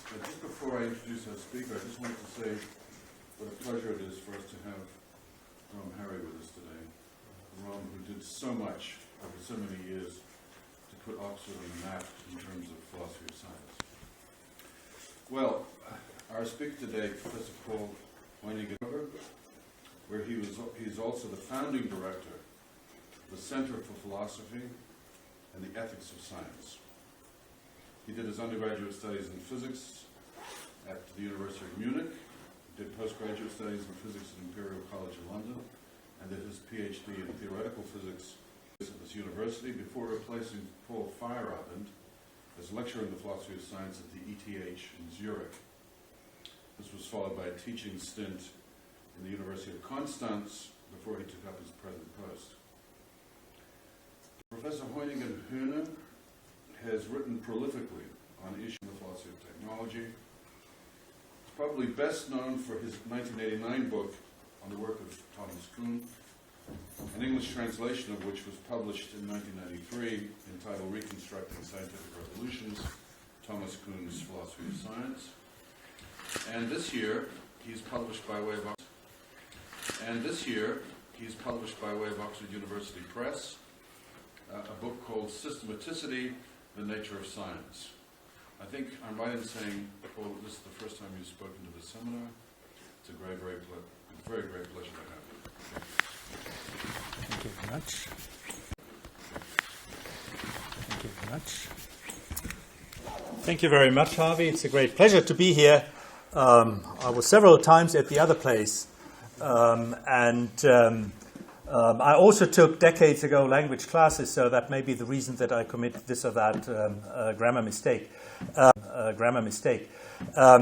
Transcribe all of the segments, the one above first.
Just before I introduce our speaker, I just wanted to say what a pleasure it is for us to have Rom Harry with us today. Rom, who did so much over so many years to put Oxford on the map in terms of philosophy of science. Well, our speaker today, Professor Paul Hoyningen-Huene, where he's also the founding director of the Center for Philosophy and the Ethics of Science. He did his undergraduate studies in physics at the University of Munich, did postgraduate studies in physics at Imperial College in London, and did his PhD in theoretical physics at this university before replacing Paul Feyerabend as lecturer in the philosophy of science at the ETH in Zurich. This was followed by a teaching stint in the University of Constance before he took up his present post. Professor Hoyningen-Huene has written prolifically on issues of the philosophy of technology. He's probably best known for his 1989 book on the work of Thomas Kuhn, an English translation of which was published in 1993, entitled Reconstructing Scientific Revolutions, Thomas Kuhn's Philosophy of Science. And this year, he's published by way of Oxford University Press, a book called Systematicity, the Nature of Science. I think I'm right in saying, Paul, this is the first time you've spoken to this seminar. It's a very great pleasure to have you. Thank you very much. Thank you very much. Thank you very much, Harvey. It's a great pleasure to be here. I was several times at the other place, I also took decades ago language classes, so that may be the reason that I commit this or that grammar mistake.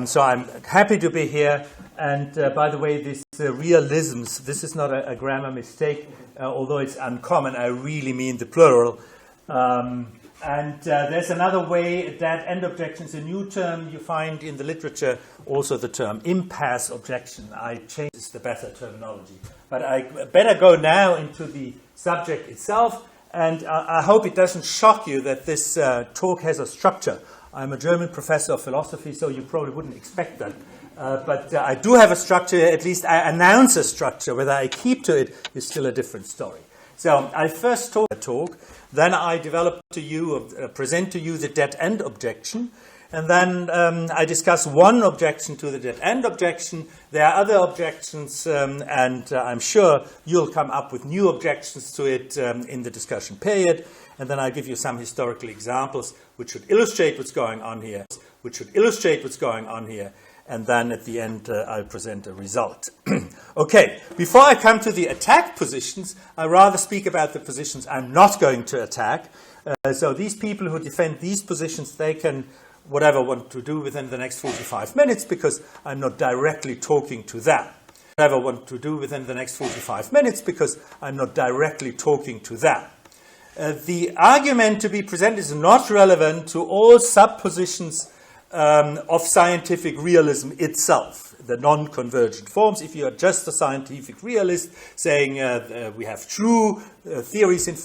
So I'm happy to be here. And by the way, this realisms, this is not a grammar mistake, although it's uncommon. I really mean the plural. There's another way that end objection is a new term you find in the literature, also the term impasse objection. I changed the better terminology. But I better go now into the subject itself, and I hope it doesn't shock you that this talk has a structure. I'm a German professor of philosophy, so you probably wouldn't expect that. But I do have a structure, at least I announce a structure. Whether I keep to it is still a different story. So I first talk, then I present to you the dead-end objection, and then I discuss one objection to the dead-end objection. There are other objections, and I'm sure you'll come up with new objections to it in the discussion period, and then I'll give you some historical examples which should illustrate what's going on here, and then at the end I'll present a result. Okay, before I come to the attack positions, I rather speak about the positions I'm not going to attack. So these people who defend these positions, they can whatever want to do within the next 45 minutes, because I'm not directly talking to them. The argument to be presented is not relevant to all suppositions of scientific realism itself, the non-convergent forms. If you are just a scientific realist saying we have true theories in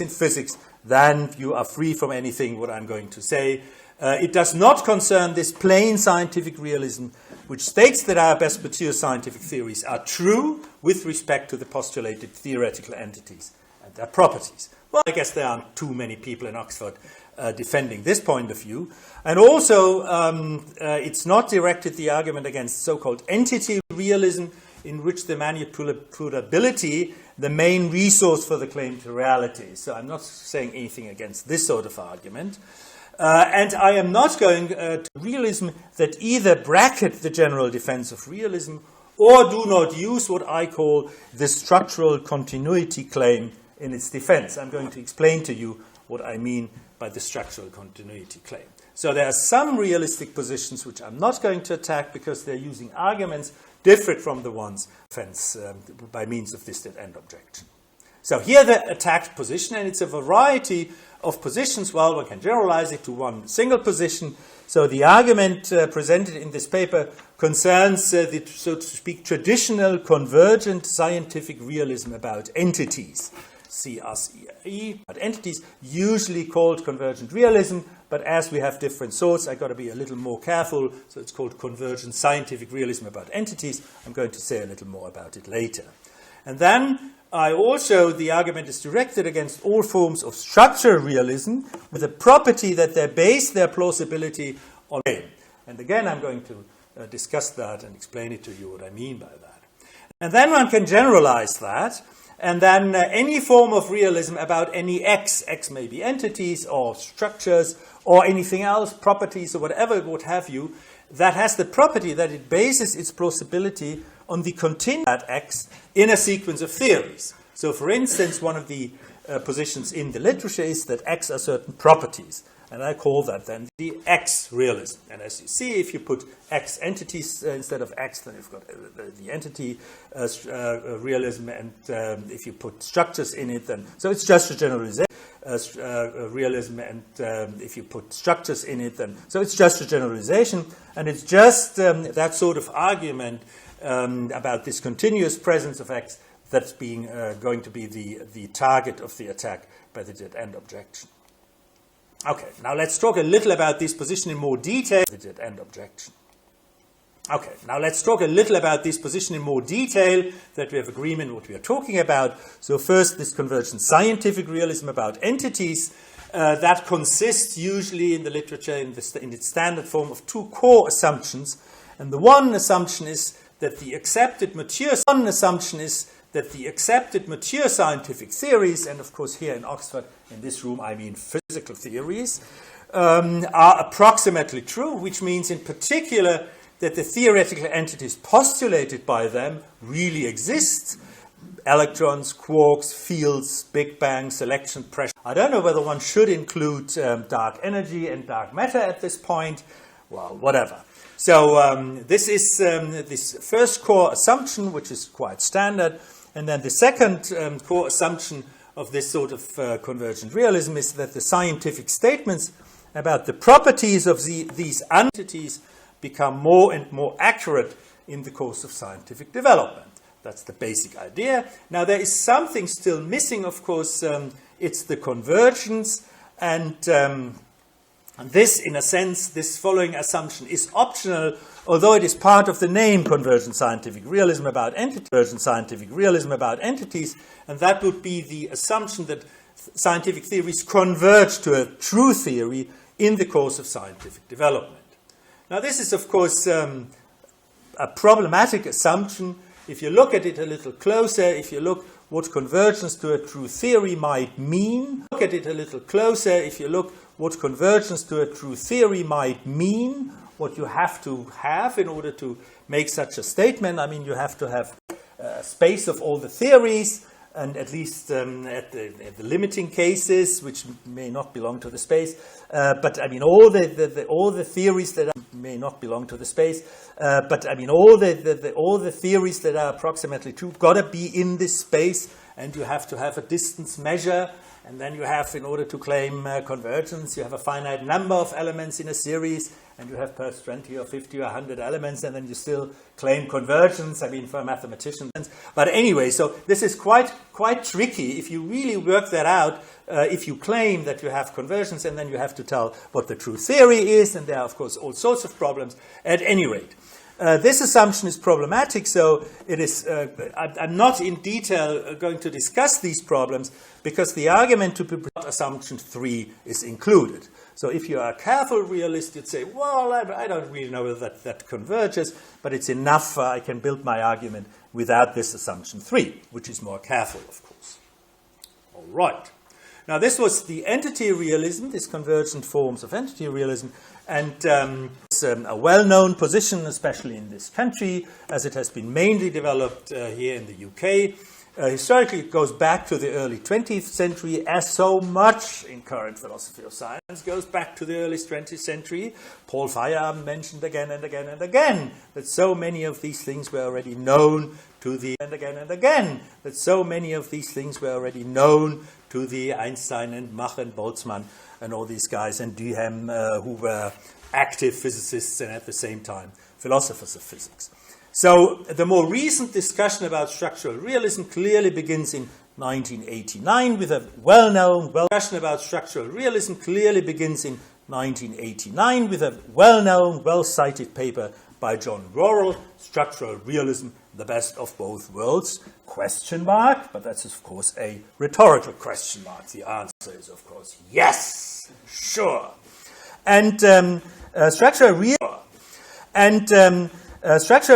physics, then you are free from anything what I'm going to say. It does not concern this plain scientific realism, which states that our best material scientific theories are true with respect to the postulated theoretical entities and their properties. Well, I guess there aren't too many people in Oxford defending this point of view. And also, it's not directed the argument against so-called entity realism, in which the manipulability, the main resource for the claim to reality. So I'm not saying anything against this sort of argument. And I am not going to realism that either bracket the general defense of realism or do not use what I call the structural continuity claim in its defense. I'm going to explain to you what I mean by the structural continuity claim. So there are some realistic positions which I'm not going to attack because they're using arguments different from the ones defense by means of this dead-end objection. So here the attacked position, and it's a variety of positions. Well, one can generalize it to one single position. So the argument presented in this paper concerns the, so to speak, traditional convergent scientific realism about entities. CSE, but entities usually called convergent realism, but as we have different sorts, I've got to be a little more careful, so it's called convergent scientific realism about entities. I'm going to say a little more about it later. And then I also, the argument is directed against all forms of structural realism with the property that they base their plausibility on game. And again, I'm going to discuss that and explain it to you what I mean by that. And then one can generalize that, and then any form of realism about any x may be entities or structures or anything else, properties or whatever, what have you, that has the property that it bases its plausibility on the continuum at x in a sequence of theories. So, for instance, one of the positions in the literature is that x are certain properties. And I call that then the X realism. And as you see, if you put X entities instead of X, then you've got the entity realism. And if you put structures in it, then so it's just a generalization. Realism. And if you put structures in it, then so it's just a generalization. And it's just that sort of argument about this continuous presence of X that's being going to be the target of the attack by the dead-end objection. Okay, now let's talk a little about this position in more detail. The dead-end objection. Okay, now let's talk a little about this position in more detail, that we have agreement what we are talking about. So first, this convergent scientific realism about entities, that consists usually in the literature, in its standard form, of two core assumptions. And the one assumption is that the accepted mature scientific theories, and of course here in Oxford, in this room, I mean physical theories, are approximately true, which means in particular that the theoretical entities postulated by them really exist. Electrons, quarks, fields, Big Bang, selection, pressure. I don't know whether one should include dark energy and dark matter at this point. Well, whatever. So this is this first core assumption, which is quite standard. And then the second core assumption of this sort of convergent realism is that the scientific statements about the properties of these entities become more and more accurate in the course of scientific development. That's the basic idea. Now, there is something still missing, of course. It's the convergence. And this, in a sense, this following assumption is optional, although it is part of the name convergent scientific realism about entities, and that would be the assumption that scientific theories converge to a true theory in the course of scientific development. Now, this is, of course, a problematic assumption. If you look at it a little closer, if you look what convergence to a true theory might mean, what convergence to a true theory might mean, what you have to have in order to make such a statement. I mean, you have to have a space of all the theories, and at least at the limiting cases, which may not belong to the space. But I mean, all the theories that may not belong to the space. But I mean, all the theories that are approximately true got to be in this space, and you have to have a distance measure. And then you have, in order to claim convergence, you have a finite number of elements in a series, and you have perhaps 20 or 50 or 100 elements, and then you still claim convergence, I mean, for a mathematician. But anyway, so this is quite tricky. If you really work that out, if you claim that you have convergence, and then you have to tell what the true theory is, and there are, of course, all sorts of problems. At any rate, this assumption is problematic, so it is. I'm not in detail going to discuss these problems, because the argument to be assumption 3 is included. So if you are a careful realist, you'd say, well, I don't really know whether that converges, but it's enough, I can build my argument without this assumption 3, which is more careful, of course. All right. Now, this was the entity realism, these convergent forms of entity realism, and it's a well-known position, especially in this country, as it has been mainly developed here in the UK. Historically, it goes back to the early 20th century, as so much in current philosophy of science goes back to the early 20th century. Paul Feyerabend mentioned again and again and again that so many of these things were already known to the Einstein and Mach and Boltzmann and all these guys, and Duhem, who were active physicists and at the same time philosophers of physics. So the more recent discussion about structural realism clearly begins in 1989 with a well-known discussion about structural realism clearly begins in 1989 with a well-known, well-cited paper by John Worrell, Structural Realism, the Best of Both Worlds, question mark, but that's of course a rhetorical question mark. The answer is of course yes, sure. And structural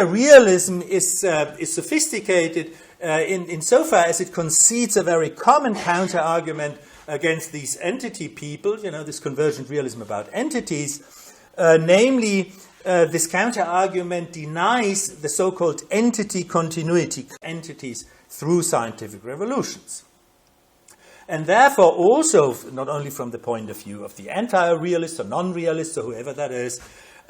realism is sophisticated insofar as it concedes a very common counter-argument against these entity people, this convergent realism about entities, namely this counter-argument denies the so-called entity continuity, entities through scientific revolutions. And therefore also, not only from the point of view of the anti-realist or non-realist or whoever that is,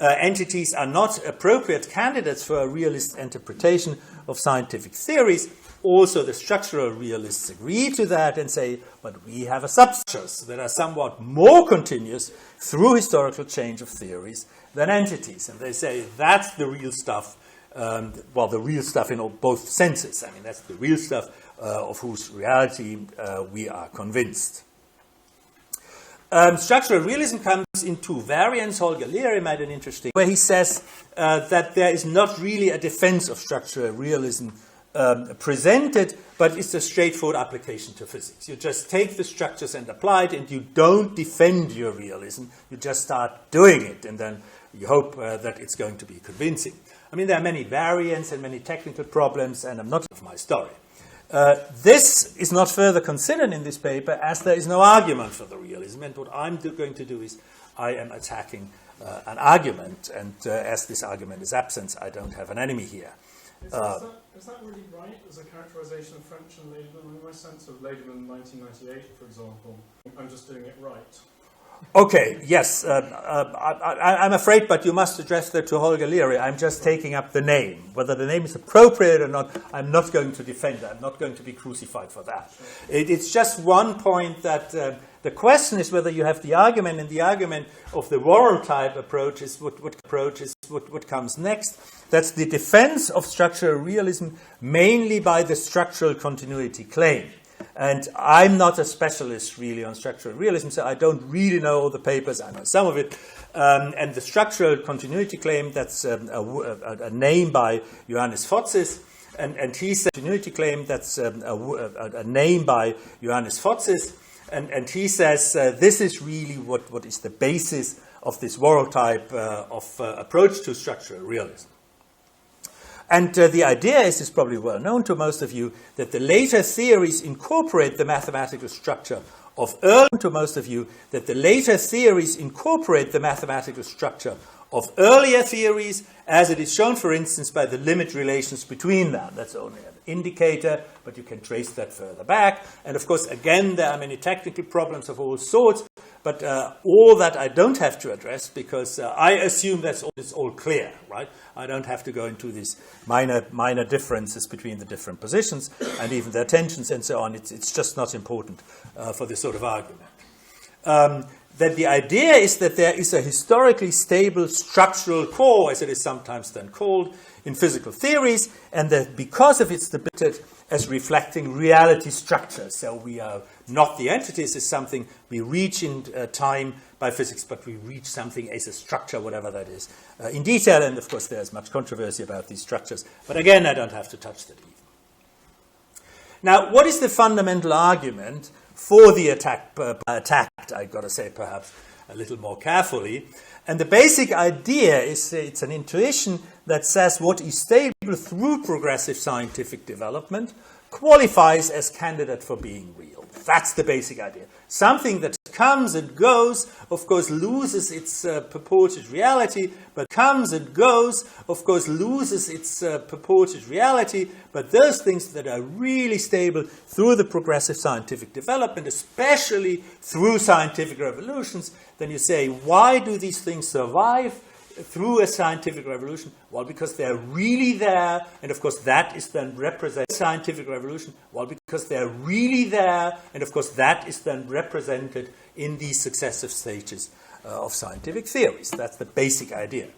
entities are not appropriate candidates for a realist interpretation of scientific theories. Also, the structural realists agree to that and say, but we have a substructures that are somewhat more continuous through historical change of theories than entities. And they say that's the real stuff, the real stuff in both senses. I mean, that's the real stuff of whose reality we are convinced. Structural realism comes in two variants. Holger Leary made an interesting, where he says that there is not really a defense of structural realism presented, but it's a straightforward application to physics. You just take the structures and apply it, and you don't defend your realism. You just start doing it, and then you hope that it's going to be convincing. I mean, there are many variants and many technical problems, and I'm not of my story. This is not further considered in this paper, as there is no argument for the realism, and what I'm going to do is I am attacking an argument, and as this argument is absent, I don't have an enemy here. Is that really right as a characterization of French and Lederman? I mean, my sense of Lederman 1998, for example, I'm just doing it right. Okay, yes, I'm afraid, but you must address that to Holger Leary. I'm just taking up the name. Whether the name is appropriate or not, I'm not going to defend that. I'm not going to be crucified for that. It's just one point that the question is whether you have the argument, and the argument of the Worrell type approach is what comes next. That's the defense of structural realism, mainly by the structural continuity claim. And I'm not a specialist really on structural realism, so I don't really know all the papers. I know some of it. And the structural continuity claim, that's a name by Johannes Fotzis. And he said, continuity claim, that's a name by Johannes Fotzis. And he says this is really what is the basis of this Worrell type of approach to structural realism. And the idea is probably well known to most of you, that the later theories incorporate the mathematical structure of earlier theories, as it is shown, for instance, by the limit relations between them. That's only an indicator, but you can trace that further back. And of course, again, there are many technical problems of all sorts, but all that I don't have to address, because I assume it's all clear, right? I don't have to go into these minor differences between the different positions and even their tensions and so on. It's just not important for this sort of argument. That the idea is that there is a historically stable structural core, as it is sometimes then called, in physical theories, and that because of its depicted as reflecting reality structures. So we are not the entities as something we reach in time by physics, but we reach something as a structure, whatever that is, in detail. And of course, there's much controversy about these structures. But again, I don't have to touch that even. Now, what is the fundamental argument for the attacked, I've got to say perhaps a little more carefully? And the basic idea is it's an intuition that says what is stable through progressive scientific development qualifies as candidate for being real. That's the basic idea. Something that comes and goes, of course, loses its purported reality, but comes and goes, of course, loses its purported reality, but those things that are really stable through the progressive scientific development, especially through scientific revolutions, then you say, why do these things survive through a scientific revolution? Well, because they're really there, and of course that is then represented scientific revolution. Well, because they're really there, and of course that is then represented in these successive stages of scientific theories. That's the basic idea.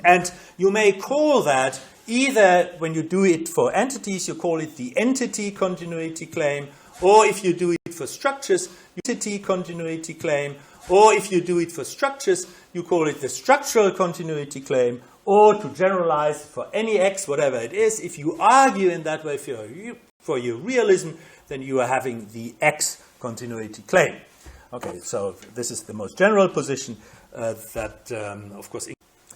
And you may call that Either when you do it for entities, you call it the entity continuity claim, or if you do it for structures, entity continuity claim, or if you do it for structures, you call it the structural continuity claim, or to generalize for any x, whatever it is, if you argue in that way for your realism, then you are having the x continuity claim. Okay, so this is the most general position that, of course,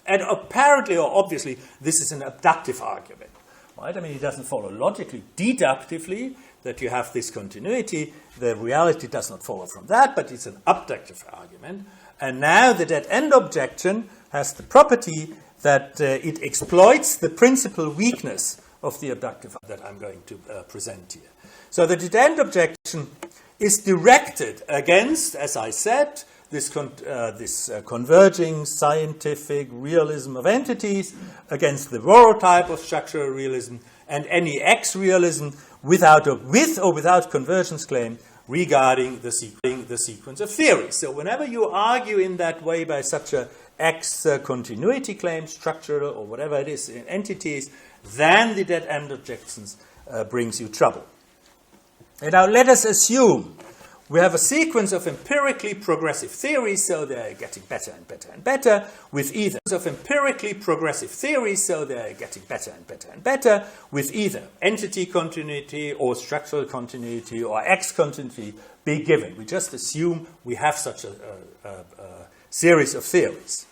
and apparently or obviously, this is an abductive argument, right? I mean, it doesn't follow logically, deductively, that you have this continuity. The reality does not follow from that, but it's an abductive argument. And now the dead-end objection has the property that it exploits the principal weakness of the abductive that I'm going to present here. So the dead-end objection is directed against, as I said, this converging scientific realism of entities, against the Roro type of structural realism, and any X-realism with or without convergence claim regarding the sequence of theories. So whenever you argue in that way by such a X continuity claim, structural or whatever it is in entities, then the dead-end objections brings you trouble. And now let us assume we have a sequence of empirically progressive theories, so they're getting better and better and better, with either entity continuity or structural continuity or X continuity be given. We just assume we have such a series of theories.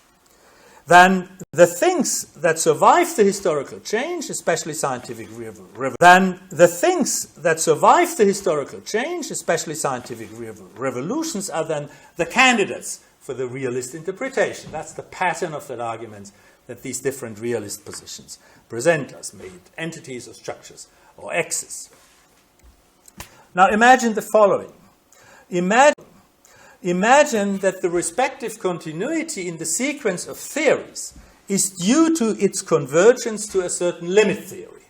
Then the things that survive the historical change, especially scientific revolutions, are then the candidates for the realist interpretation. That's the pattern of that argument that these different realist positions present us, be it entities or structures or X's. Now imagine the following. Imagine that the respective continuity in the sequence of theories is due to its convergence to a certain limit theory,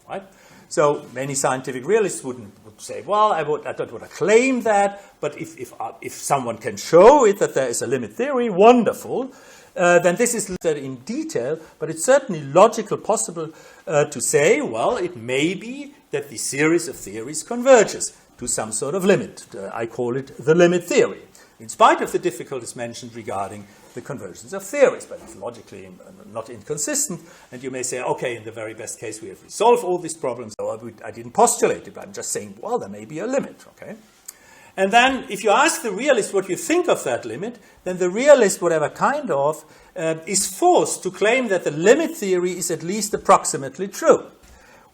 right? So many scientific realists would say, well, I don't want to claim that, but if someone can show it that there is a limit theory, wonderful. Then this is looked at in detail, but it's certainly logical possible to say, well, it may be that the series of theories converges to some sort of limit. I call it the limit theory, in spite of the difficulties mentioned regarding the convergence of theories, but it's logically not inconsistent, and you may say, okay, in the very best case we have resolved all these problems, so I didn't postulate it, but I'm just saying, well, there may be a limit, okay? And then, if you ask the realist what you think of that limit, then the realist, whatever kind of, is forced to claim that the limit theory is at least approximately true.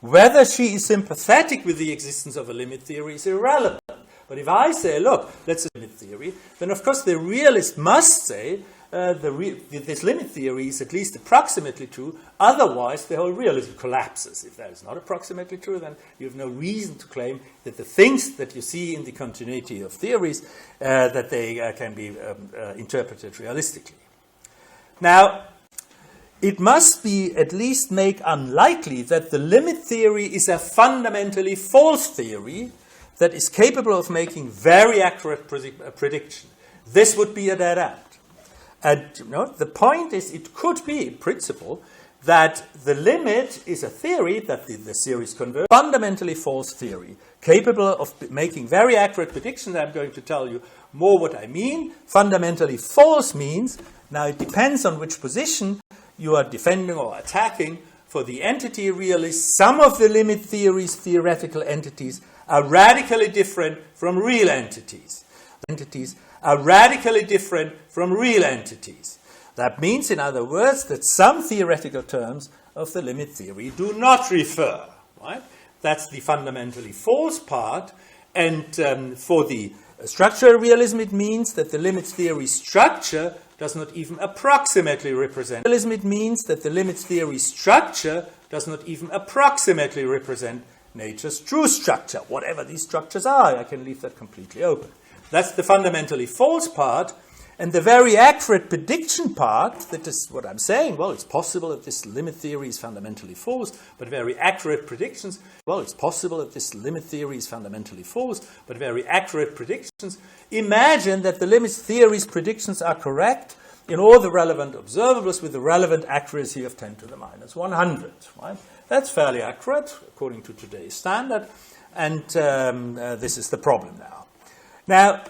Whether she is sympathetic with the existence of a limit theory is irrelevant. But if I say, look, that's a limit theory, then of course the realist must say this limit theory is at least approximately true, otherwise the whole realism collapses. If that is not approximately true, then you have no reason to claim that the things that you see in the continuity of theories, that they can be interpreted realistically. Now, it must be at least make unlikely that the limit theory is a fundamentally false theory that is capable of making very accurate prediction. This would be a dead end. And the point is, it could be, in principle, that the limit is a theory that the series converges. Fundamentally false theory, capable of making very accurate predictions. I'm going to tell you more what I mean. Fundamentally false means, now it depends on which position you are defending or attacking. For the entity realist, some of the limit theory's theoretical entities are radically different from real entities. Entities are radically different from real entities. That means, in other words, that some theoretical terms of the limit theory do not refer, right? That's the fundamentally false part. And for the structural realism, it means that the limit theory structure does not even approximately represent. Realism, it means that the limit theory structure does not even approximately represent nature's true structure. Whatever these structures are, I can leave that completely open. That's the fundamentally false part. And the very accurate prediction part, that is what I'm saying, well, it's possible that this limit theory is fundamentally false, but very accurate predictions, well, it's possible that this limit theory is fundamentally false, but very accurate predictions. Imagine that the limit theory's predictions are correct, in all the relevant observables with the relevant accuracy of 10 to the minus 100. Right? That's fairly accurate according to today's standard, and this is the problem now. Now,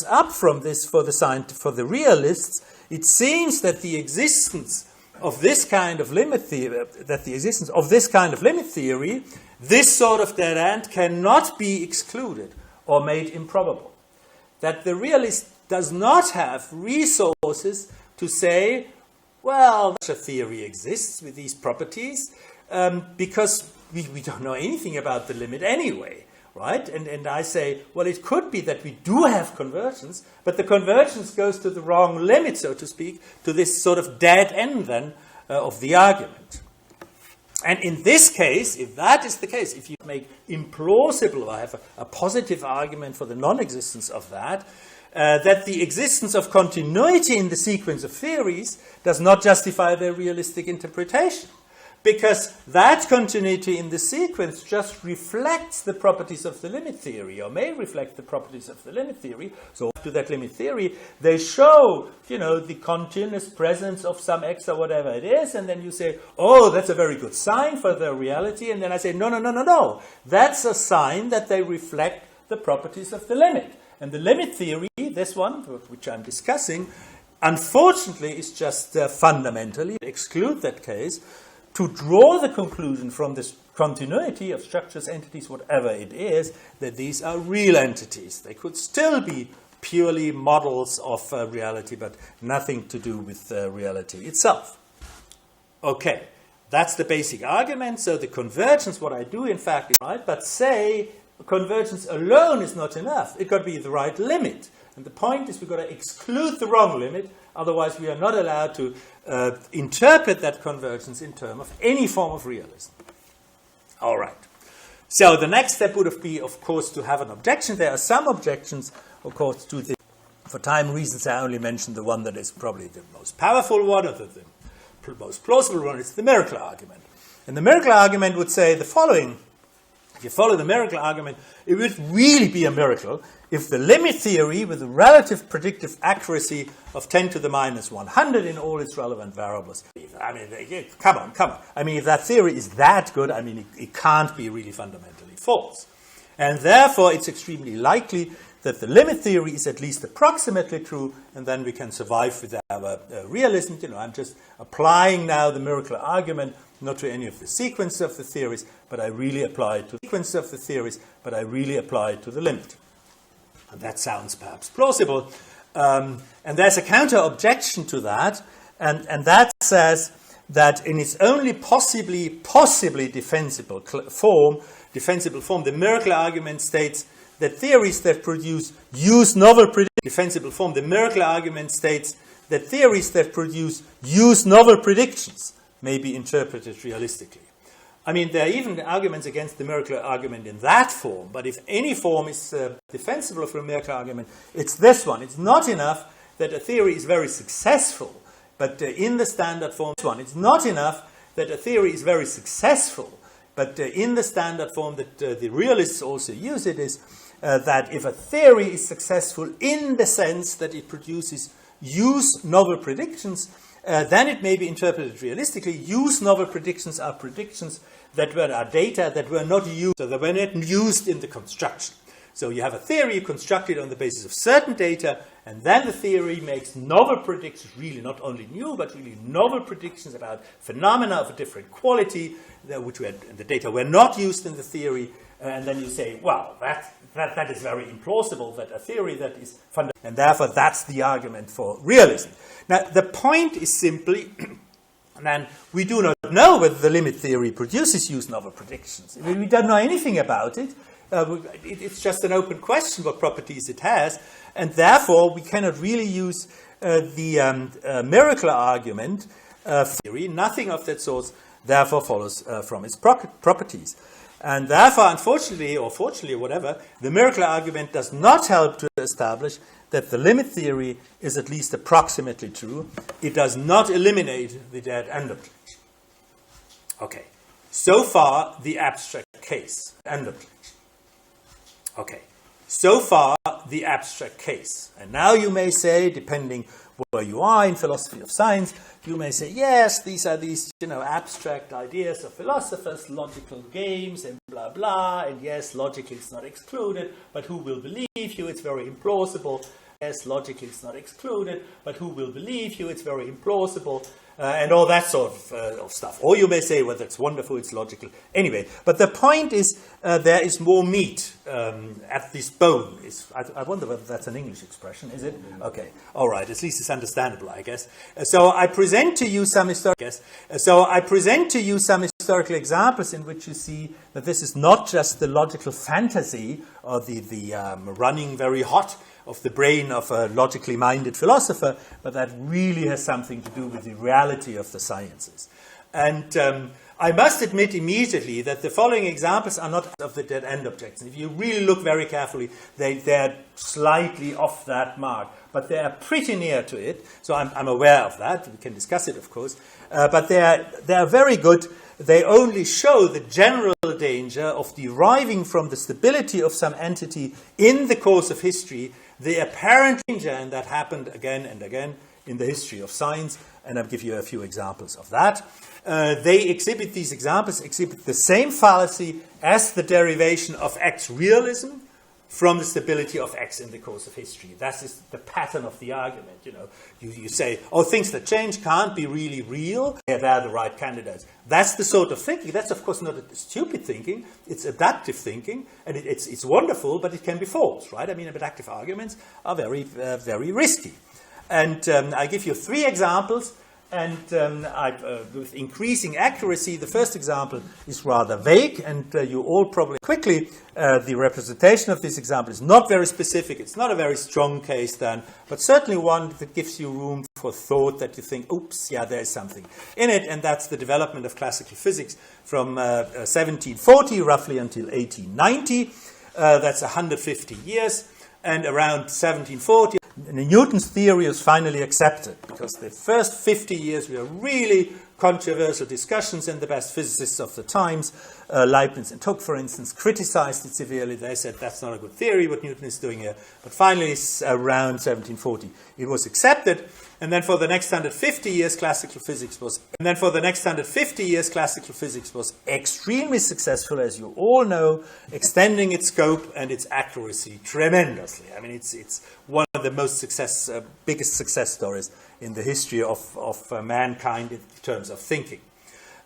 up from this for the realists, it seems that the existence of this kind of limit theory, this sort of dead end cannot be excluded or made improbable. That the realist does not have resources to say, well, such a theory exists with these properties, because we don't know anything about the limit anyway, right? And I say, well, it could be that we do have convergence, but the convergence goes to the wrong limit, so to speak, to this sort of dead end then of the argument. And in this case, if that is the case, if you make implausible, I have a positive argument for the non-existence of that, that the existence of continuity in the sequence of theories does not justify their realistic interpretation. Because that continuity in the sequence just reflects the properties of the limit theory, or may reflect the properties of the limit theory. So to that limit theory, they show, the continuous presence of some x or whatever it is, and then you say, oh, that's a very good sign for their reality, and then I say, no. That's a sign that they reflect the properties of the limit. And the limit theory, this one, which I'm discussing, unfortunately is just fundamentally exclude that case, to draw the conclusion from this continuity of structures, entities, whatever it is, that these are real entities. They could still be purely models of reality, but nothing to do with reality itself. Okay, that's the basic argument. So the convergence, what I do in fact is right, but say convergence alone is not enough. It got to be the right limit. And the point is we've got to exclude the wrong limit, otherwise we are not allowed to interpret that convergence in terms of any form of realism. All right. So the next step would be, of course, to have an objection. There are some objections, of course, to this. For time reasons, I only mention the one that is probably the most powerful one, or the most plausible one. It's the miracle argument. And the miracle argument would say the following. If you follow the miracle argument, it would really be a miracle if the limit theory with a relative predictive accuracy of 10 to the minus 100 in all its relevant variables. I mean, come on. I mean, if that theory is that good, I mean, it can't be really fundamentally false. And therefore, it's extremely likely that the limit theory is at least approximately true, and then we can survive with our realism. I'm just applying now the miracle argument, not to any of the sequence of the theories, but I really apply it to the sequence of the theories, but I really apply it to the limit. And that sounds perhaps plausible. And there's a counter-objection to that, and that says that in its only possibly defensible form, the miracle argument states that theories that produce use novel predictions may be interpreted realistically. I mean, there are even arguments against the miracle argument in that form, but if any form is defensible of a miracle argument, it's this one. It's not enough that a theory is very successful, but in the standard form, it's not enough that a theory is very successful, but in the standard form that the realists also use it is that if a theory is successful in the sense that it produces use novel predictions, then it may be interpreted realistically. Use novel predictions are predictions that are data that were not used, so that were not used in the construction. So you have a theory, you construct it on the basis of certain data, and then the theory makes novel predictions, really not only new, but really novel predictions about phenomena of a different quality, which the data were not used in the theory, and then you say, well, that is very implausible, that a theory that is fundamental, and therefore that's the argument for realism. Now, the point is simply, and we do not know whether the limit theory produces use novel predictions. I mean, we don't know anything about it. It's just an open question what properties it has, and therefore we cannot really use the miracle argument theory. Nothing of that sort therefore follows from its properties. And therefore, unfortunately, or fortunately, or whatever, the miracle argument does not help to establish that the limit theory is at least approximately true. It does not eliminate the dead end objection. Okay, so far the abstract case, end objection. Okay, so far the abstract case. And now you may say, depending where you are in philosophy of science, you may say, yes, these are these, abstract ideas of philosophers, logical games and blah, blah, and yes, logically it's not excluded, but who will believe you? It's very implausible. Yes, logically it's not excluded, but who will believe you? It's very implausible. And all that sort of stuff. Or you may say, well, that's wonderful, it's logical. Anyway, but the point is, there is more meat at this bone. I wonder whether that's an English expression, is it? Okay, all right, at least it's understandable, I guess. So I present to you some historical examples in which you see that this is not just the logical fantasy or the running very hot of the brain of a logically minded philosopher, but that really has something to do with the reality of the sciences. And I must admit immediately that the following examples are not of the dead-end objections. If you really look very carefully, they're slightly off that mark, but they are pretty near to it. So I'm aware of that. We can discuss it, of course. But they're very good. They only show the general danger of deriving from the stability of some entity in the course of history the apparent danger, and that happened again and again in the history of science, and I'll give you a few examples of that. These examples exhibit the same fallacy as the derivation of X realism from the stability of X in the course of history. That is the pattern of the argument. You say, oh, things that change can't be really real. They're the right candidates. That's the sort of thinking. That's, of course, not stupid thinking. It's adaptive thinking, and it's wonderful, but it can be false, right? I mean, adaptive arguments are very, very risky. And I give you 3 examples. And with increasing accuracy, the first example is rather vague, and you all probably quickly, the representation of this example is not very specific. It's not a very strong case then, but certainly one that gives you room for thought that you think, oops, yeah, there's something in it, and that's the development of classical physics from 1740 roughly until 1890. That's 150 years, and around 1740, Newton's theory was finally accepted, because the first 50 years were really controversial discussions, and the best physicists of the times, Leibniz and Hooke, for instance, criticized it severely. They said that's not a good theory, what Newton is doing here. But finally, around 1740, it was accepted. And then for the next 150 years, classical physics was extremely successful, as you all know, extending its scope and its accuracy tremendously. I mean, it's one of the most biggest success stories in the history of mankind in terms of thinking.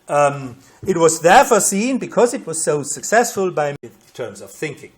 It was therefore seen, because it was so successful in terms of thinking.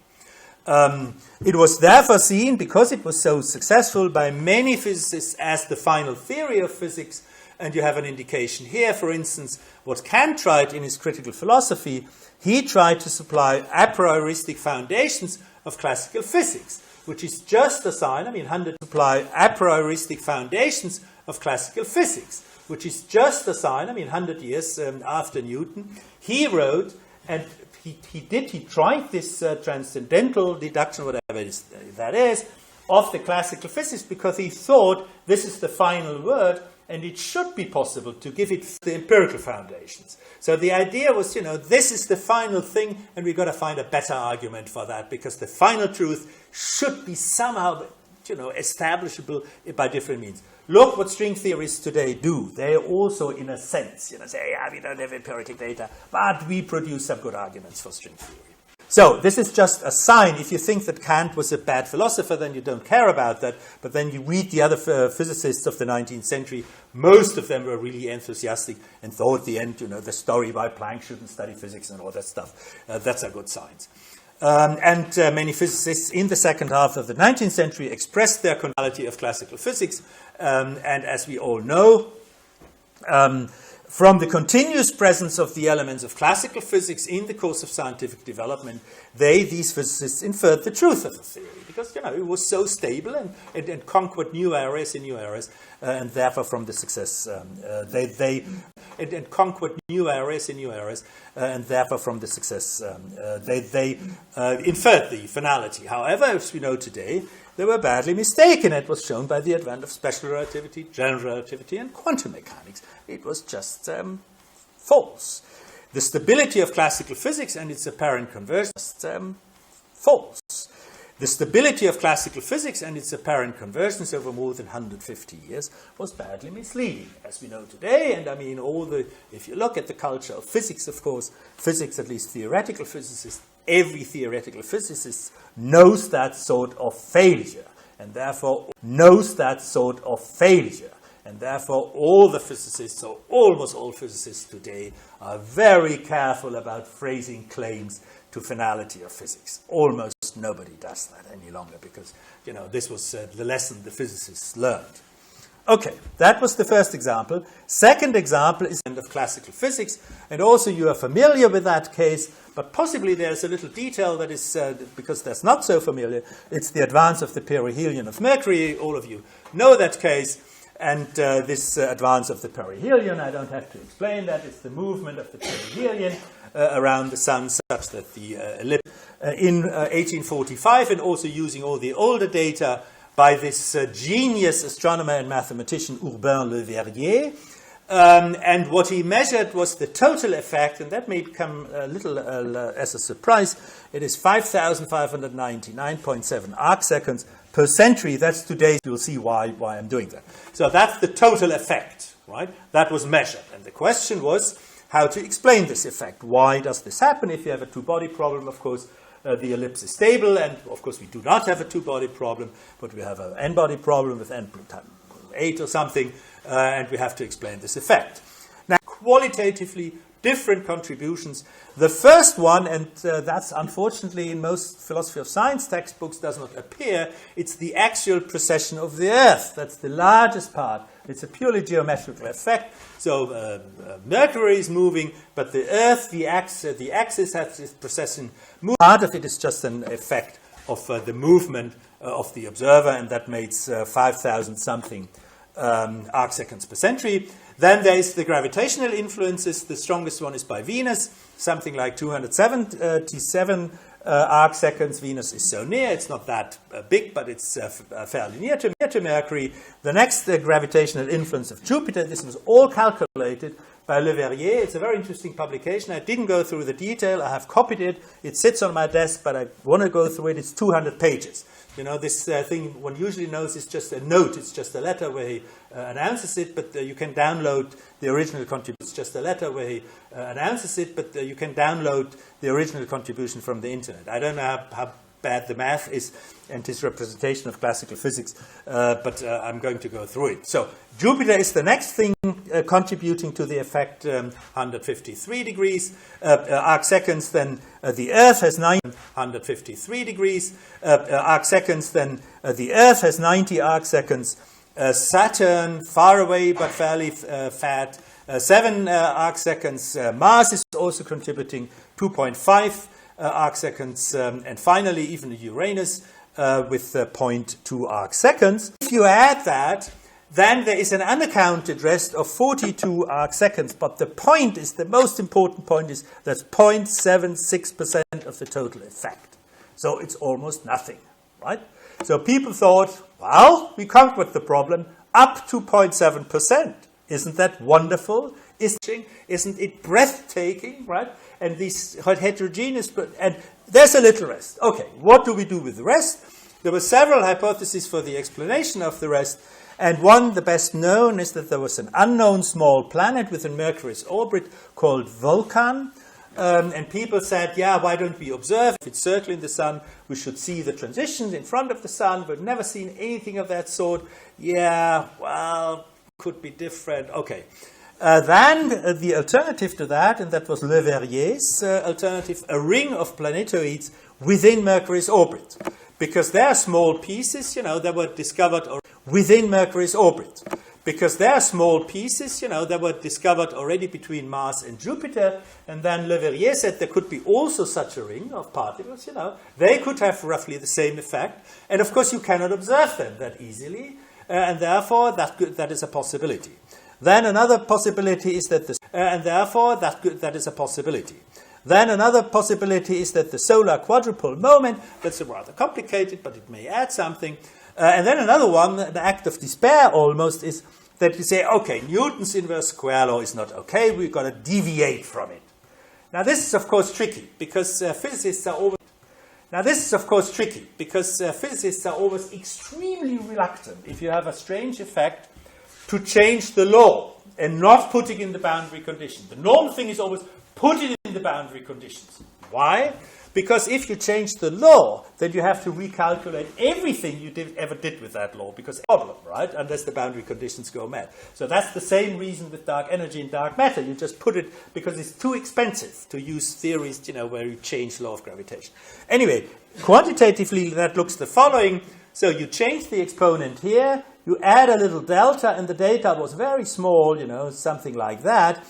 It was therefore seen, because it was so successful by many physicists, as the final theory of physics. And you have an indication here, for instance, what Kant tried in his critical philosophy. He tried to supply a prioristic foundations of classical physics, which is just a sign, a prioristic foundations of classical physics, which is just a sign, 100 years after Newton, he wrote, and he tried this transcendental deduction, whatever that is, of the classical physics, because he thought this is the final word, and it should be possible to give it the empirical foundations. So the idea was, this is the final thing, and we've got to find a better argument for that, because the final truth should be somehow, establishable by different means. Look what string theorists today do. They also, in a sense, say, yeah, we don't have empirical data, but we produce some good arguments for string theory. So this is just a sign. If you think that Kant was a bad philosopher, then you don't care about that. But then you read the other physicists of the 19th century. Most of them were really enthusiastic and thought at the end, the story by Planck shouldn't study physics and all that stuff. That's a good sign. And many physicists in the second half of the 19th century expressed their conformity of classical physics. And as we all know, from the continuous presence of the elements of classical physics in the course of scientific development, these physicists inferred the truth of the theory, because it was so stable and conquered new areas in new areas, and therefore from the success they conquered new areas in new areas, and therefore from the success they inferred the finality. However, as we know today, they were badly mistaken. It was shown by the advent of special relativity, general relativity, and quantum mechanics. It was just false. The stability of classical physics and its apparent convergence was false. The stability of classical physics and its apparent convergence over more than 150 years was badly misleading, as we know today. And I mean, if you look at the culture of physics, of course, physics, at least theoretical physicists, every theoretical physicist knows that sort of failure, and therefore And therefore, all the physicists, or almost all physicists today, are very careful about phrasing claims to finality of physics. Almost nobody does that any longer because, this was the lesson the physicists learned. Okay, that was the first example. Second example is the end of classical physics, and also you are familiar with that case, but possibly there's a little detail that is, because that's not so familiar, it's the advance of the perihelion of Mercury. All of you know that case. And this advance of the perihelion, I don't have to explain that. It's the movement of the perihelion around the Sun such that the ellipse in 1845, and also using all the older data by this genius astronomer and mathematician Urbain Le Verrier. And what he measured was the total effect, and that may come a little as a surprise. It is 5,599.7 arc seconds per century. That's today. You'll see why I'm doing that. So that's the total effect, right? That was measured. And the question was how to explain this effect. Why does this happen? If you have a two-body problem, of course, the ellipse is stable. And, of course, we do not have a two-body problem, but we have an n-body problem with n times 8 or something, and we have to explain this effect. Now, qualitatively different contributions. The first one, and that's unfortunately in most philosophy of science textbooks does not appear, it's the axial precession of the Earth. That's the largest part. It's a purely geometrical effect. So Mercury is moving, but the Earth, the axis has this precession. Part of it is just an effect of the movement of the observer, and that makes 5,000 something arc seconds per century. Then there is the gravitational influences. The strongest one is by Venus, something like 277 arc seconds. Venus is so near, it's not that big, but it's fairly near to Mercury. The next gravitational influence of Jupiter, this was all calculated by Le Verrier. It's a very interesting publication. I didn't go through the detail. I have copied it. It sits on my desk, but I want to go through it. It's 200 pages. This thing one usually knows is just a note. It's just a letter where he announces it, but you can download the original contribution. It's just a letter where he announces it, but you can download the original contribution from the internet. I don't know how bad the math is and his representation of classical physics, but I'm going to go through it. So Jupiter is the next thing contributing to the effect, 153 degrees arc seconds. Then the Earth has 153 degrees arc seconds. Then the Earth has 90 arc seconds. Saturn, far away but fairly fat, 7 arc seconds. Mars is also contributing 2.5 arc seconds. And finally, even Uranus with 0.2 arc seconds. If you add that, then there is an unaccounted rest of 42 arc seconds. But the point is, the most important point is that's 0.76% of the total effect. So it's almost nothing, right? So people thought, well, we conquered the problem up to 0.7%. Isn't that wonderful? Isn't it breathtaking, right? And these heterogeneous, and there's a little rest. Okay, what do we do with the rest? There were several hypotheses for the explanation of the rest. And one, the best known, is that there was an unknown small planet within Mercury's orbit called Vulcan. And people said, yeah, why don't we observe? If it's circling the sun, we should see the transitions in front of the sun. We've never seen anything of that sort. Yeah, well, could be different. Okay. Then the alternative to that, and that was Le Verrier's alternative, a ring of planetoids within Mercury's orbit. Because they are small pieces, that were discovered within Mercury's orbit. Because they are small pieces, that were discovered already between Mars and Jupiter. And then Le Verrier said there could be also such a ring of particles, They could have roughly the same effect. And of course you cannot observe them that easily. And therefore that is a possibility. Then another possibility is that that is a possibility. Then another possibility is that the solar quadrupole moment, that's rather complicated, but it may add something. And then another one, an act of despair almost, is that you say, okay, Newton's inverse square law is not okay, we've got to deviate from it. Now this is of course tricky, because physicists are always... Now this is of course tricky, because physicists are always extremely reluctant, if you have a strange effect, to change the law and not putting in the boundary condition. The normal thing is always put it in the boundary conditions. Why? Because if you change the law, then you have to recalculate everything you ever did with that law, because problem, right? Unless the boundary conditions go mad. So that's the same reason with dark energy and dark matter. You just put it because it's too expensive to use theories, where you change law of gravitation. Anyway, quantitatively that looks the following. So you change the exponent here, you add a little delta, and the delta was very small, something like that.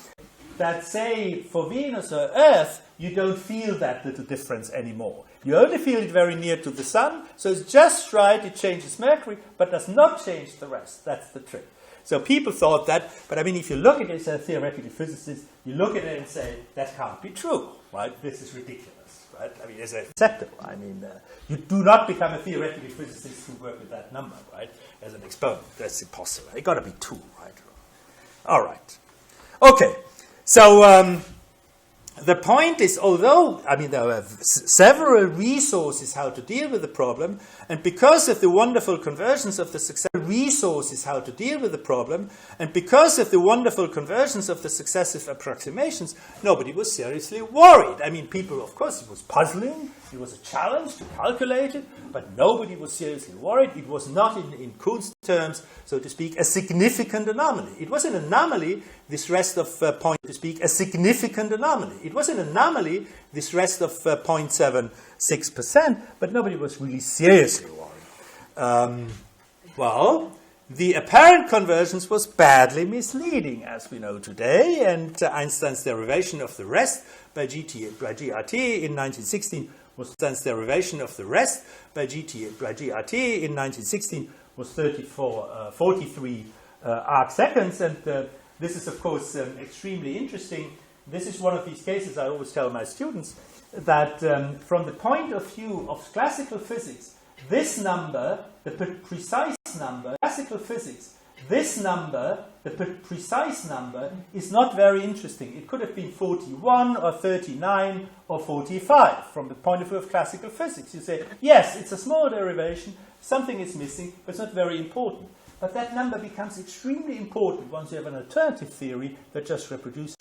That say for Venus or Earth, you don't feel that little difference anymore. You only feel it very near to the Sun, so it's just right, it changes Mercury, but does not change the rest. That's the trick. So people thought that, but I mean, if you look at it as a theoretical physicist, you look at it and say, that can't be true, right? This is ridiculous, right? I mean, it's acceptable. I mean, you do not become a theoretical physicist who work with that number, right? As an exponent. That's impossible. It got to be 2, right? All right. Okay. So, the point is, although, there are several resources how to deal with the problem, and because of the wonderful convergence of the successive approximations, nobody was seriously worried. I mean, people, of course, it was puzzling, it was a challenge to calculate it, but nobody was seriously worried. It was not, in Kuhn's terms, so to speak, a significant anomaly. It was an anomaly, this rest of a significant anomaly. It was an anomaly, this rest of 0.76%, but nobody was really seriously worried. Well, the apparent convergence was badly misleading, as we know today, and Einstein's derivation of the rest by GRT in 1916 was 43 arc seconds, and this is, of course, extremely interesting. This is one of these cases I always tell my students, that from the point of view of classical physics, this number, the precise number, classical physics, this number, the precise number, is not very interesting. It could have been 41 or 39 or 45 from the point of view of classical physics. You say, yes, it's a small derivation, something is missing, but it's not very important. But that number becomes extremely important once you have an alternative theory that just reproduces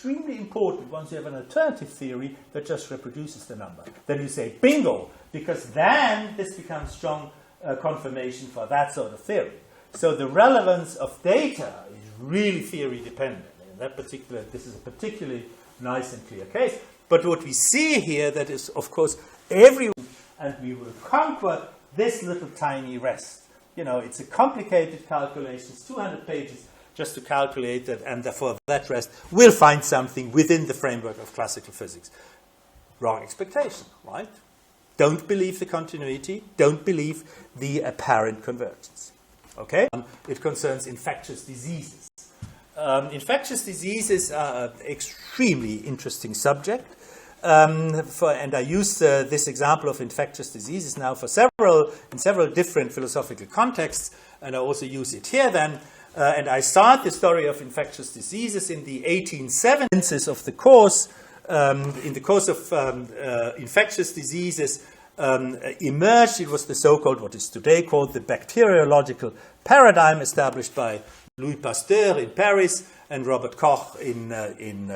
the number. Then you say, bingo, because then this becomes strong confirmation for that sort of theory. So the relevance of data is really theory dependent. In that particular, this is a particularly nice and clear case. But what we see here, that is, of course, everyone, and we will conquer this little tiny rest. It's a complicated calculation. It's 200 pages just to calculate that, and for that rest, we'll find something within the framework of classical physics. Wrong expectation, right? Don't believe the continuity. Don't believe the apparent convergence. Okay? It concerns infectious diseases. Infectious diseases are an extremely interesting subject. And I use this example of infectious diseases now in several different philosophical contexts, and I also use it here then. And I start the story of infectious diseases in the 1870s of the course. In the course of infectious diseases emerged, it was the so-called, what is today called the bacteriological paradigm, established by Louis Pasteur in Paris and Robert Koch in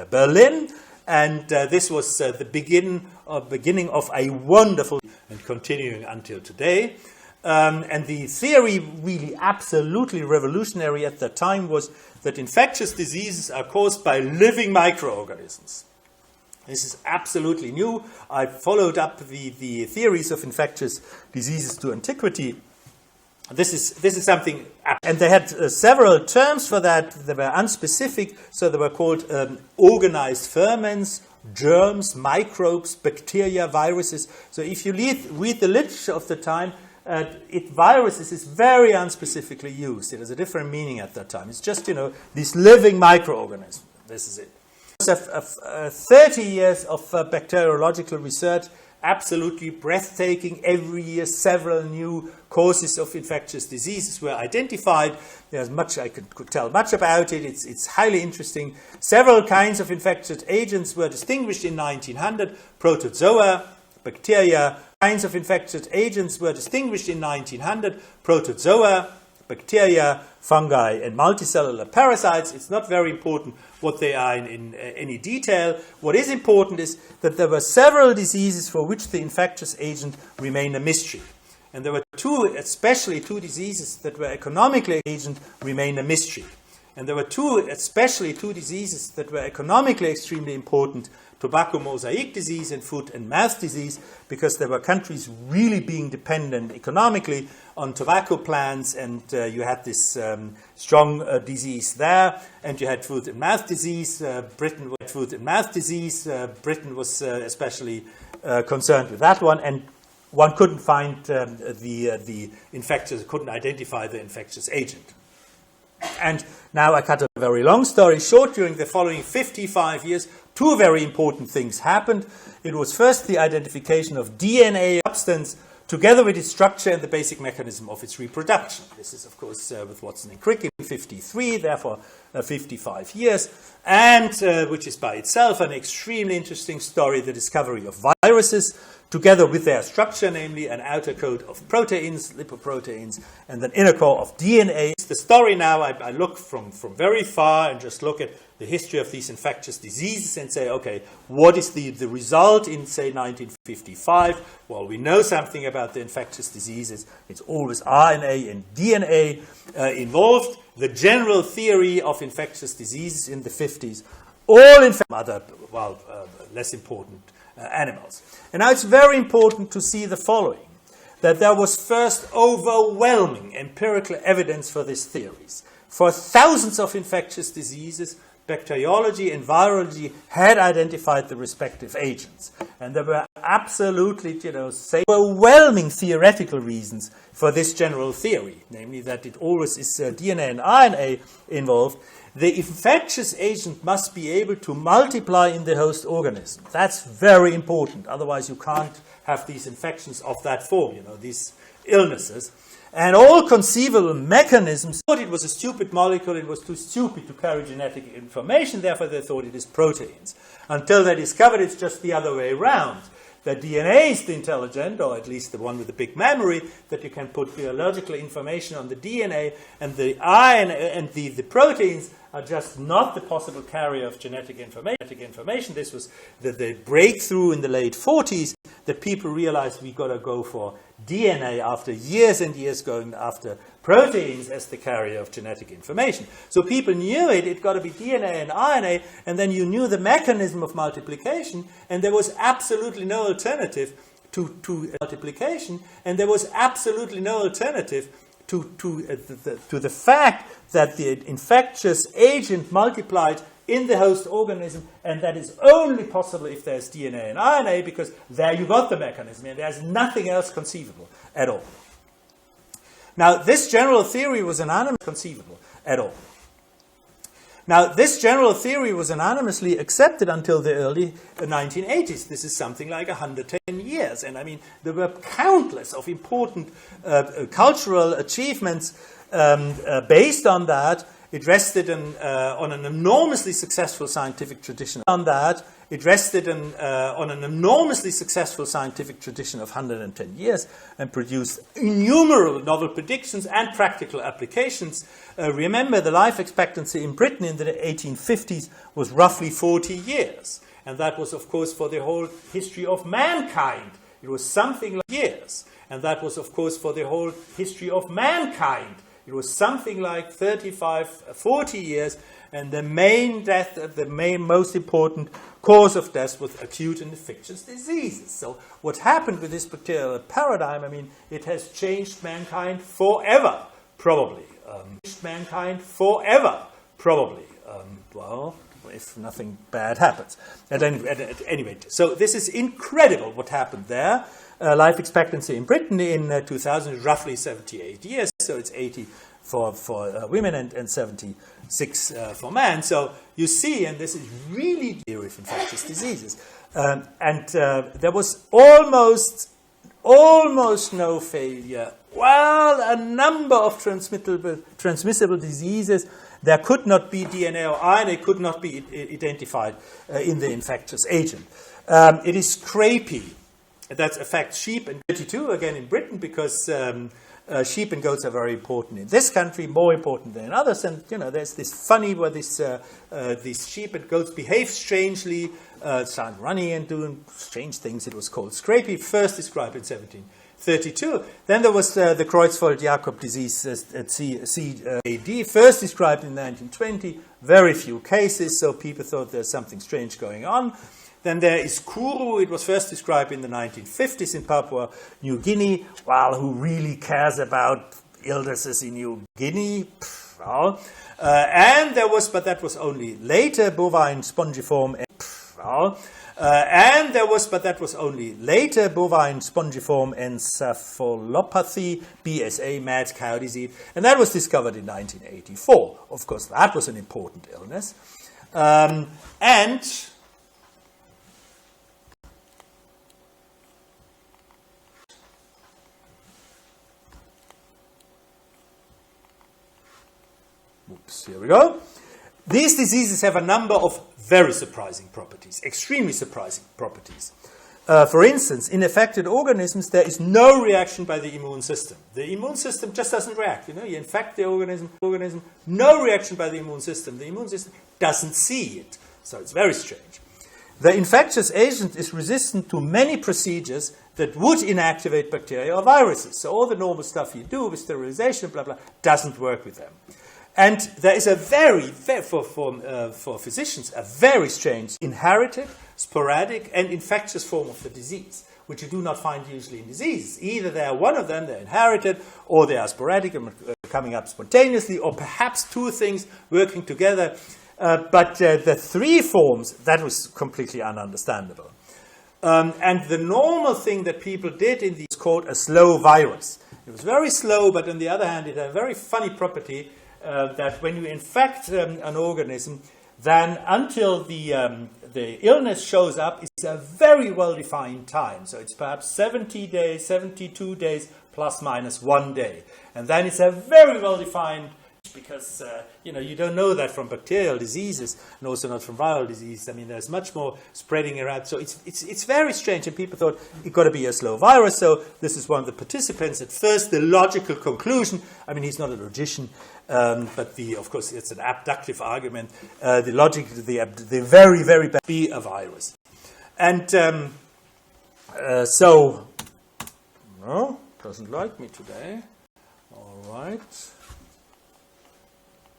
Berlin. And this was the beginning of a wonderful, and continuing until today. And the theory, really absolutely revolutionary at that time, was that infectious diseases are caused by living microorganisms. This is absolutely new. I followed up the theories of infectious diseases to antiquity. This is something, and they had several terms for that. They were unspecific, so they were called organized ferments, germs, microbes, bacteria, viruses. So if you read the literature of the time, viruses is very unspecifically used. It has a different meaning at that time. It's just, these living microorganisms. This is it. 30 years of bacteriological research, absolutely breathtaking. Every year, several new causes of infectious diseases were identified. There's much I could tell much about it. It's highly interesting. Several kinds of infectious agents were distinguished in 1900: protozoa, bacteria, kinds of infectious agents were distinguished in 1900, protozoa, bacteria, fungi, and multicellular parasites. It's not very important what they are in any detail. What is important is that there were several diseases for which the infectious agent remained a mystery. And there were especially two diseases that were economically agent remained a mystery. And there were especially two diseases that were economically extremely important: tobacco mosaic disease and foot and mouth disease, because there were countries really being dependent economically on tobacco plants, and you had this strong disease there, and you had foot and mouth disease. Britain had foot and mouth disease. Britain was especially concerned with that one, and one couldn't find the infectious, couldn't identify the infectious agent. And now I cut a very long story short. During the following 55 years, two very important things happened. It was first the identification of DNA substance together with its structure and the basic mechanism of its reproduction. This is, of course, with Watson and Crick in 53, therefore 55 years, and which is by itself an extremely interesting story, the discovery of viruses, together with their structure, namely an outer coat of proteins, lipoproteins, and an inner core of DNA. The story now, I look from very far and just look at the history of these infectious diseases and say, okay, what is the result in, say, 1955? Well, we know something about the infectious diseases. It's always RNA and DNA involved. The general theory of infectious diseases in the 50s, all in other, less important animals. And now it's very important to see the following, that there was first overwhelming empirical evidence for these theories. For thousands of infectious diseases, bacteriology and virology had identified the respective agents. And there were absolutely, overwhelming theoretical reasons for this general theory, namely that it always is DNA and RNA involved. The infectious agent must be able to multiply in the host organism. That's very important. Otherwise, you can't have these infections of that form, these illnesses. And all conceivable mechanisms thought it was a stupid molecule, it was too stupid to carry genetic information, therefore they thought it is proteins. Until they discovered it's just the other way around. That DNA is the intelligent, or at least the one with the big memory, that you can put biological information on the DNA, and the RNA and the proteins are just not the possible carrier of genetic information. This was the breakthrough in the late 40s, that people realized we got to go for DNA after years and years going after proteins as the carrier of genetic information. So people knew it got to be DNA and RNA, and then you knew the mechanism of multiplication, and there was absolutely no alternative to multiplication, and there was absolutely no alternative to the fact that the infectious agent multiplied in the host organism, and that is only possible if there's DNA and RNA, because there you got the mechanism, and there's nothing else conceivable at all. Now, this general theory was unanimously accepted until the early 1980s. This is something like 110 years. And I mean, there were countless of important cultural achievements based on that. It rested on an enormously successful scientific tradition. It rested on an enormously successful scientific tradition of 110 years and produced innumerable novel predictions and practical applications. Remember, the life expectancy in Britain in the 1850s was roughly 40 years. And that was, of course, for the whole history of mankind. It was something like years. And that was, of course, for the whole history of mankind. It was something like 35, 40 years, and the main death, most important cause of death was acute and infectious diseases. So what happened with this particular paradigm, I mean, it has changed mankind forever, probably. Well, if nothing bad happens. At any rate, so this is incredible what happened there. Life expectancy in Britain in 2000 is roughly 78 years, so it's 80 for women and 76 for men. So you see, and this is really the theory of infectious diseases. There was almost no failure. Well, a number of transmissible diseases, there could not be DNA or RNA, could not be identified in the infectious agent. It is scrapey. that affects sheep and 32 again in Britain, because sheep and goats are very important in this country, more important than in others. And there's this funny where these sheep and goats behave strangely, start running and doing strange things. It was called scrapie, first described in 1732. Then there was the Creutzfeldt-Jakob disease at AD, first described in 1920. Very few cases, so people thought there's something strange going on. Then there is Kuru. It was first described in the 1950s in Papua New Guinea. Well, who really cares about illnesses in New Guinea? Well. And there was, but that was only later, bovine spongiform. And there was, but that was only later, bovine spongiform encephalopathy, BSA, mad cow disease. And that was discovered in 1984. Of course, that was an important illness. Oops, here we go. These diseases have a number of very surprising properties, extremely surprising properties. For instance, in affected organisms, there is no reaction by the immune system. The immune system just doesn't react. You infect the organism, no reaction by the immune system. The immune system doesn't see it. So it's very strange. The infectious agent is resistant to many procedures that would inactivate bacteria or viruses. So all the normal stuff you do with sterilization, blah, blah, doesn't work with them. And there is a for physicians, a very strange inherited, sporadic, and infectious form of the disease, which you do not find usually in diseases. Either they are one of them, they're inherited, or they are sporadic and coming up spontaneously, or perhaps two things working together. But the three forms, that was completely ununderstandable. And the normal thing that people did in these is called a slow virus. It was very slow, but on the other hand, it had a very funny property that when you infect an organism, then until the illness shows up, it's a very well-defined time. So it's perhaps 70 days, 72 days, plus minus 1 day. And then it's a very well-defined, because you don't know that from bacterial diseases, and also not from viral disease. I mean, there's much more spreading around. So it's very strange, and people thought it got to be a slow virus. So this is one of the participants. At first, the logical conclusion, I mean, he's not a logician, but of course, it's an abductive argument. The logic, the very, very bad, be a virus. And so, no, doesn't like me today. All right.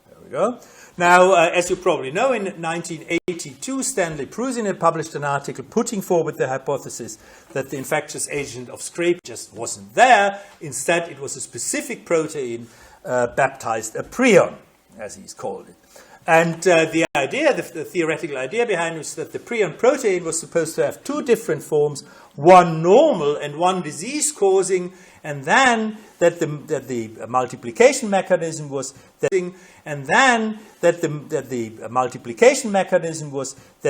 There we go. Now, as you probably know, in 1982, Stanley Prusiner published an article putting forward the hypothesis that the infectious agent of scrape just wasn't there. Instead, it was a specific protein baptized a prion, as he's called it. And the idea, the theoretical idea behind it was that the prion protein was supposed to have two different forms, one normal and one disease-causing, and then that the multiplication mechanism was that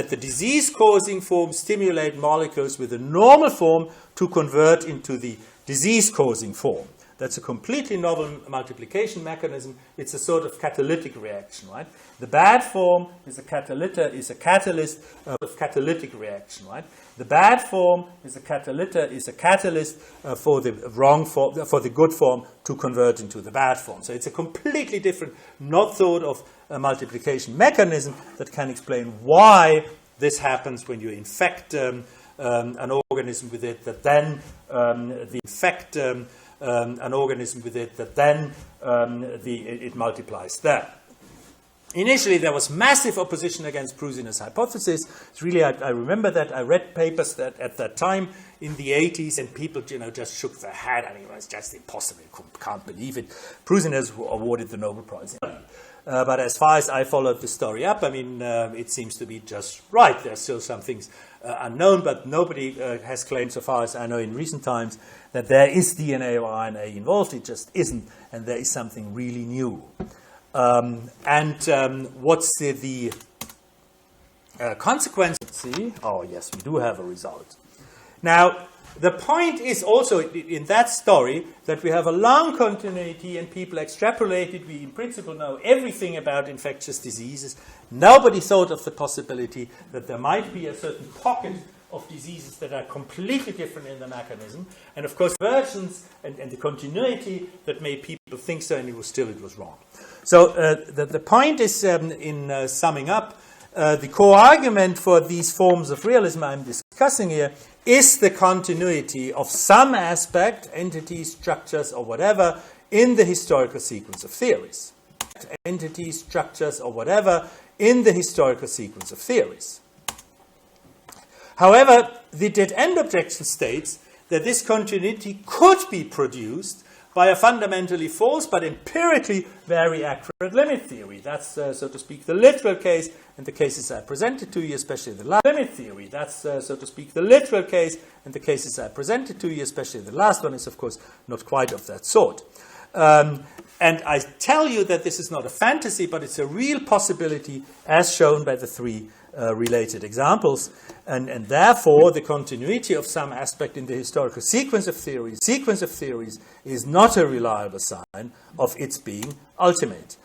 the disease-causing form stimulate molecules with a normal form to convert into the disease-causing form. That's a completely novel multiplication mechanism. It's a sort of catalytic reaction, right? The bad form is a catalyst of catalytic reaction, right? The bad form is a catalyst for the wrong form, for the good form to convert into the bad form. So it's a completely different, not thought of multiplication mechanism that can explain why this happens when you infect an organism with it, that then it multiplies there. Initially, there was massive opposition against Prusiner's hypothesis. It's really, I remember that. I read papers that at that time in the 80s, and people, just shook their head. I mean, it's just impossible. Can't believe it. Prusiner's awarded the Nobel Prize. But as far as I followed the story up, I mean, it seems to be just right. There are still some things unknown, but nobody has claimed, so far as I know in recent times, that there is DNA or RNA involved. It just isn't, and there is something really new. What's the consequence? Let's see. Oh, yes, we do have a result. Now, the point is also in that story that we have a long continuity and people extrapolated. We, in principle, know everything about infectious diseases. Nobody thought of the possibility that there might be a certain pocket of diseases that are completely different in the mechanism. And of course, convergence and the continuity that made people think so, and it was wrong. So the point is, in summing up, the core argument for these forms of realism I'm discussing here is the continuity of some aspect, entities, structures, or whatever, in the historical sequence of theories. Entities, structures, or whatever, in the historical sequence of theories. However, the dead-end objection states that this continuity could be produced by a fundamentally false but empirically very accurate limit theory. That's, so to speak, the literal case, and the cases I presented to you, especially the last limit theory. That's, so to speak, the literal case, and the cases I presented to you, especially the last one, is, of course, not quite of that sort. And I tell you that this is not a fantasy, but it's a real possibility, as shown by the three related examples, and therefore the continuity of some aspect in the historical sequence of theories is not a reliable sign of its being ultimate.